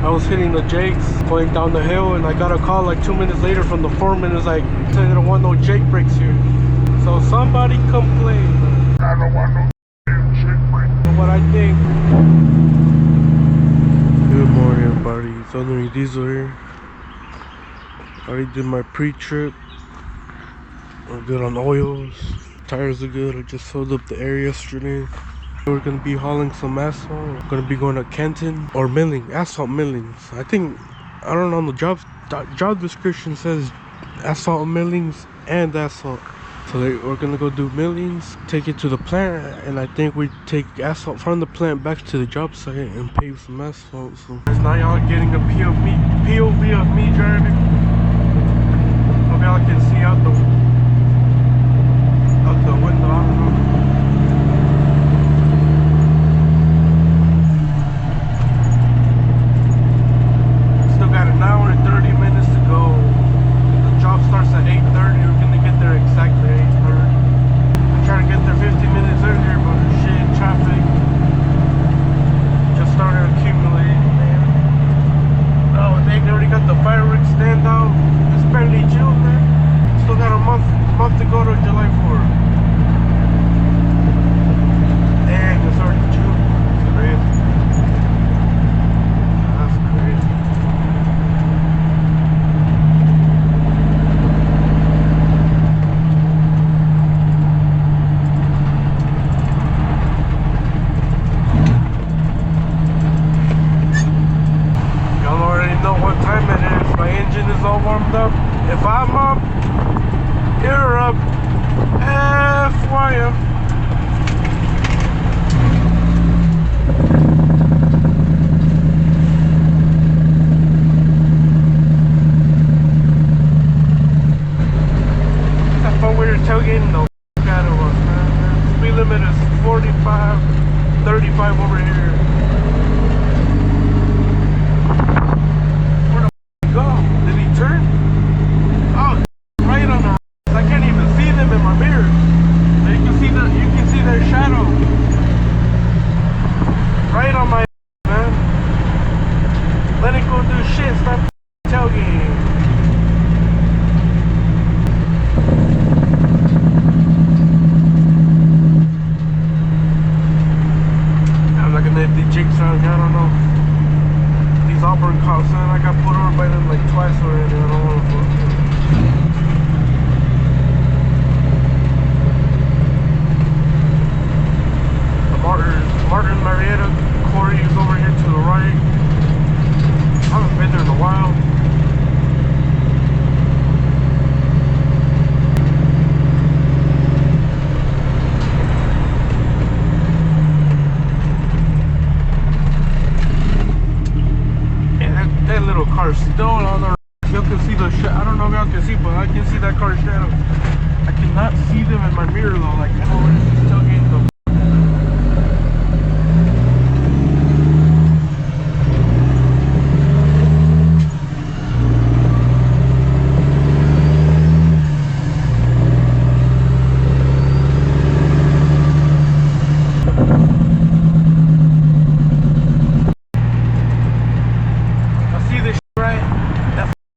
I was hitting the jakes going down the hill, and I got a call like 2 minutes later from the foreman. It's like, they don't want no jake brakes here. So somebody complained. I don't want no jake brakes. What I think. Good morning, everybody. It's Under Diesel here. I already did my pre-trip. I'm good on oils. Tires are good. I just filled up the air yesterday. We're gonna be hauling some asphalt. We're gonna be going to Canton or milling, asphalt millings. I think, I don't know, the job description says asphalt millings and asphalt. So we're gonna go do millings, take it to the plant, and I think we take asphalt from the plant back to the job site and pave some asphalt. So now y'all getting a POV of me driving. Hope y'all can see out the window. I don't know. Got an hour and 30 minutes to go. The job starts at 8:30. We're gonna get there exactly 8:30. I'm trying to get there 15 minutes earlier, but shit, traffic just started accumulating, man. Oh, they already got the fireworks stand out. It's barely June, man. Still got a month to go to July 4th. Dang, it's already June. It's crazy. That's crazy. All warmed up. If I'm up, you're up. FYM. That phone we were tailgating the out of us, man. Speed limit is 45, 35 over here. I got pulled over by them like twice already. I don't want to fuck them. The Martin Marietta quarry is over here to the right. I haven't been there in a while. That little car still on the right. Y'all can see the shit. I don't know if y'all can see, but I can see that car's shadow. I cannot see them in my mirror though. Like, I know where this is tailgating them.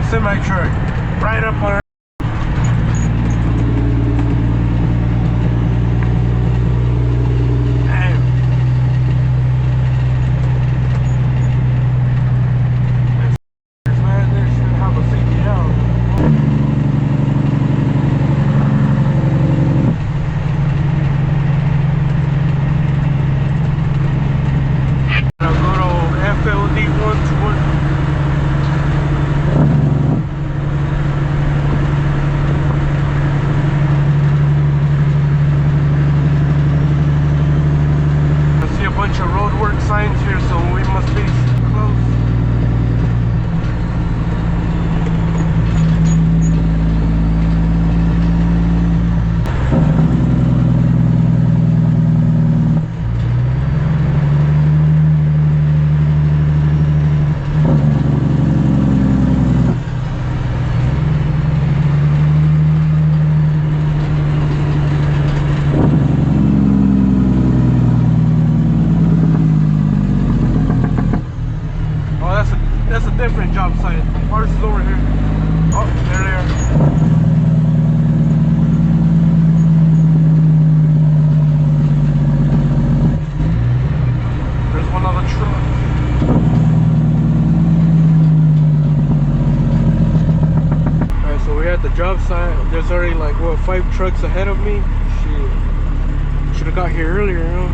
Semi-truck right up on our signs here, so we must be close. That's a different job site. Ours is over here. Oh, there they are. There's one other truck. Alright, so we're at the job site. There's already like, what, 5 trucks ahead of me? Shit. Should have got here earlier, you know?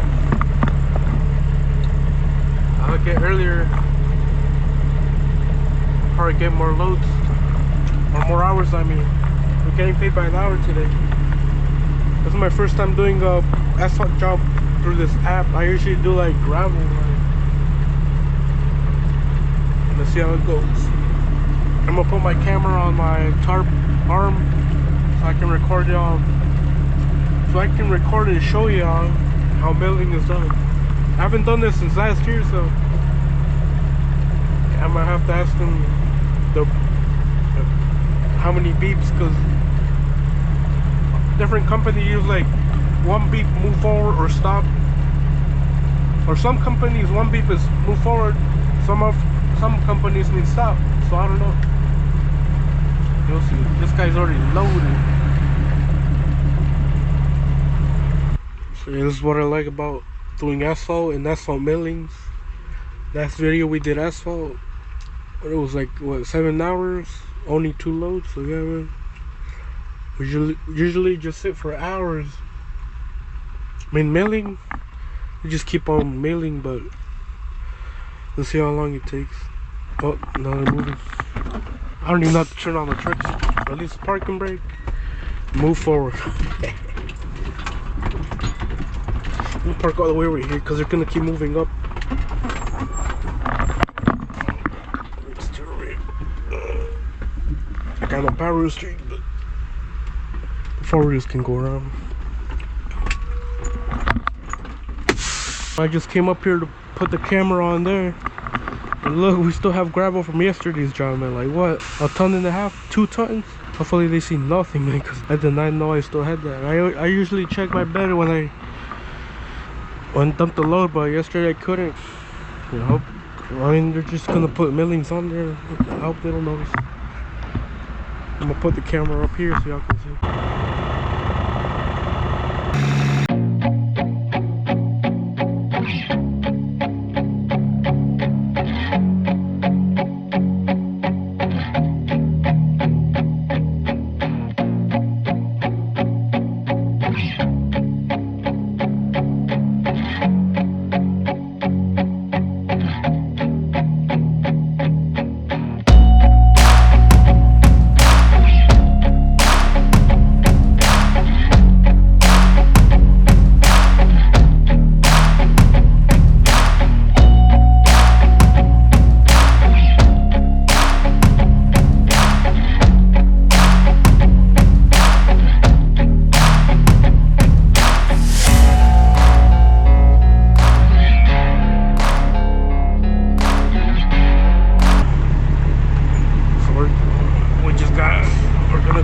I'll get earlier. Probably get more loads. Or more hours, I mean. We're getting paid by an hour today. This is my first time doing a asphalt job through this app. I usually do like gravel. Let's see how it goes. I'm gonna put my camera on my tarp arm so I can record y'all. So I can record and show y'all how milling is done. I haven't done this since last year, so I might have to ask them how many beeps, because different companies use like 1 beep move forward or stop, or some companies 1 beep is move forward, some companies mean stop, so I don't know. You'll see. This guy's already loaded. So yeah, this is what I like about doing asphalt and asphalt millings. Last video we did asphalt, it was like, what, 7 hours, only 2 loads. So yeah, man, we usually just sit for hours. I mean, milling, we just keep on milling, but let's see how long it takes. Oh, now they're moving. I don't even have to turn on the trucks. Release the parking brake, move forward. We'll park all the way over here because they're gonna keep moving up. I got a power street, but the forwarders can go around. I just came up here to put the camera on there, and look, we still have gravel from yesterday's job, man. Like what, 1.5 tons, 2 tons? Hopefully they see nothing, man, because I did not know I still had that. I usually check my bed when I dump the load, but yesterday I couldn't. You know, I mean, they're just gonna put millings on there. I hope they don't notice. I'm gonna put the camera up here so y'all can see.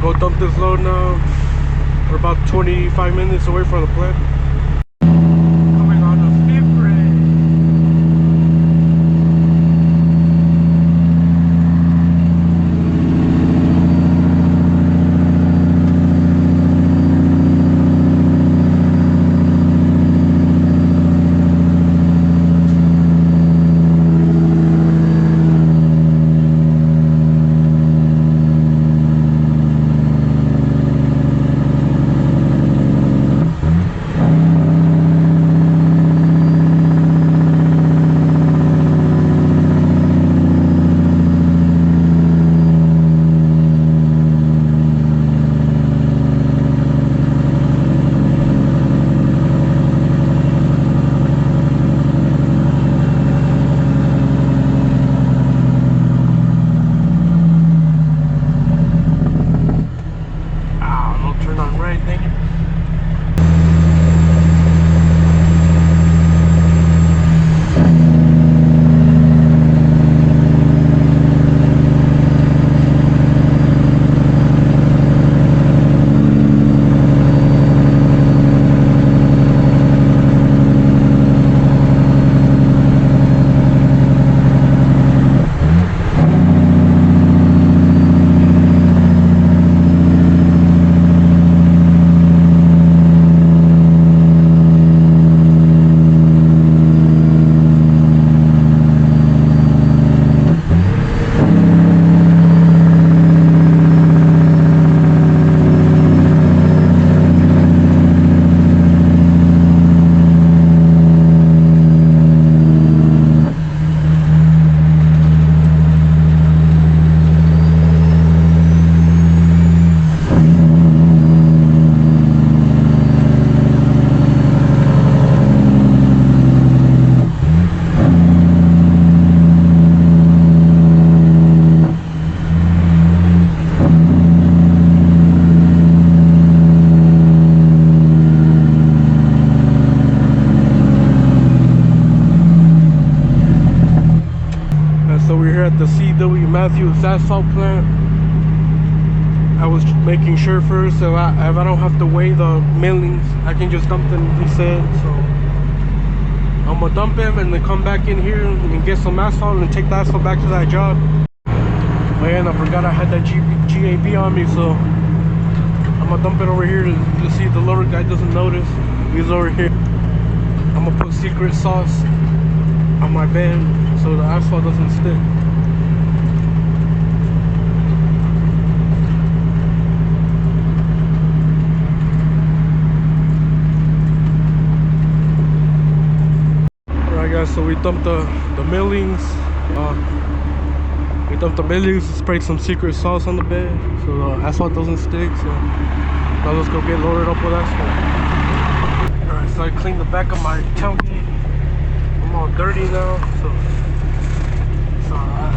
Go dump this load now. We're about 25 minutes away from the plant. Coming on the speed brake. Matthews asphalt plant. I was making sure first if I don't have to weigh the millings, I can just dump them, he said. So I'm gonna dump them and then come back in here and get some asphalt and take the asphalt back to that job. Oh yeah, and I forgot I had that GAB on me, so I'm gonna dump it over here to see if the loader guy doesn't notice. He's over here. I'm gonna put secret sauce on my bed so the asphalt doesn't stick. So we dumped the millings. We dumped the millings, sprayed some secret sauce on the bed so the asphalt doesn't stick. So now let's go get loaded up with asphalt. Alright, so I cleaned the back of my tailgate. I'm all dirty now, so it's alright.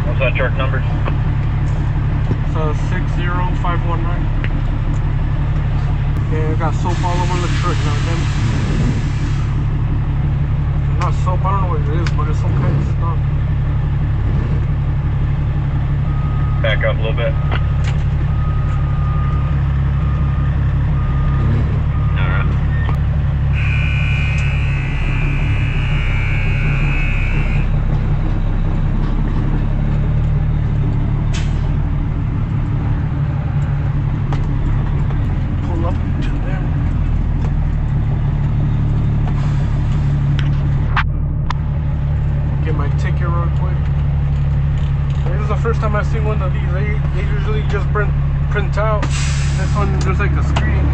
What's that truck number? It's 60519. Yeah, I got soap all over the truck now, damn it. Not soap, I don't know what it is, but it's some kind of stuff. Back up a little bit. First time I've seen one of these, they usually just print out. This one, there's like a screen.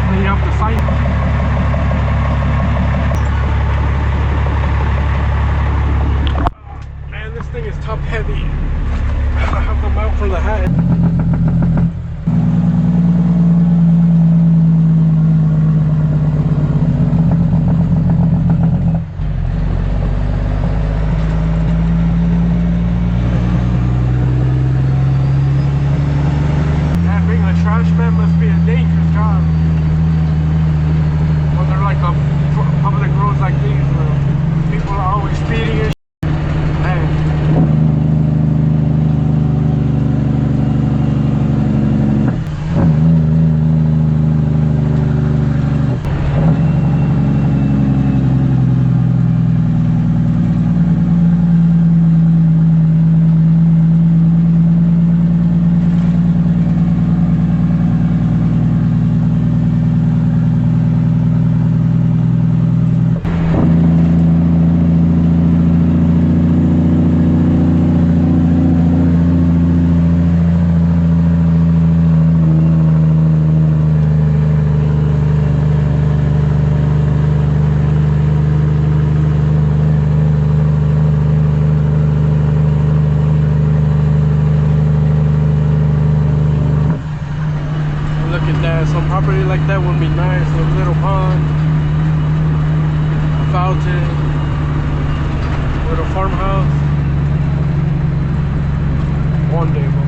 And then you have to sign. Man, this thing is top heavy. I have them out for the hat. Man, being a trash man must be a dangerous job. When they're like public roads like these where people are always speeding and some property like that would be nice. A little pond, a fountain, little farmhouse. One day, bro.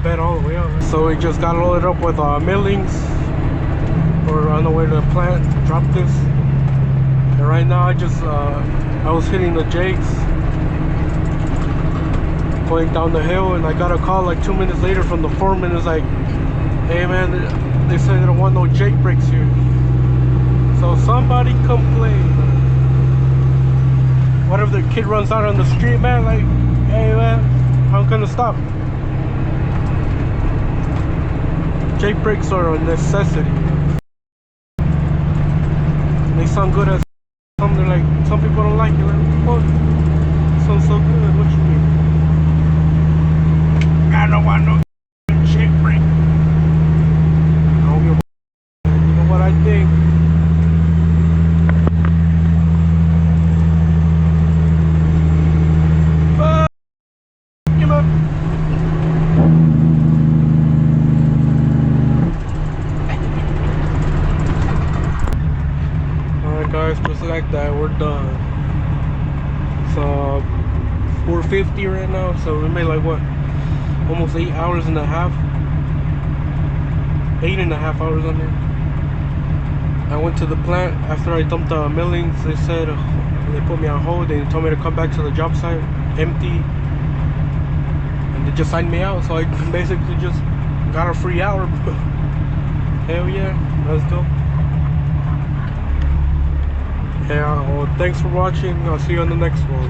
bed all the way up. So we just got loaded up with millings. We're on the way to the plant to drop this. And right now I was hitting the jakes going down the hill, and I got a call like 2 minutes later from the foreman. It's like, hey man, they said they don't want no jake brakes here. So somebody complained. What if the kid runs out on the street, man? Like, hey man, I'm gonna stop. Jake brakes are a necessity. They sound good as some. They're like, some people don't like it. Like, what? Sounds so good. What you mean? I don't want no jake brake. I don't give a. You know what I think? Alright guys, just like that, we're done. So 4:50 right now, so we made like what, almost 8 hours and a half, 8.5 hours on there. I went to the plant after I dumped the millings. They said they put me on hold. They told me to come back to the job site empty, and they just signed me out. So I basically just got a free hour. Hell yeah, let's go. Yeah, well, thanks for watching. I'll see you on the next one.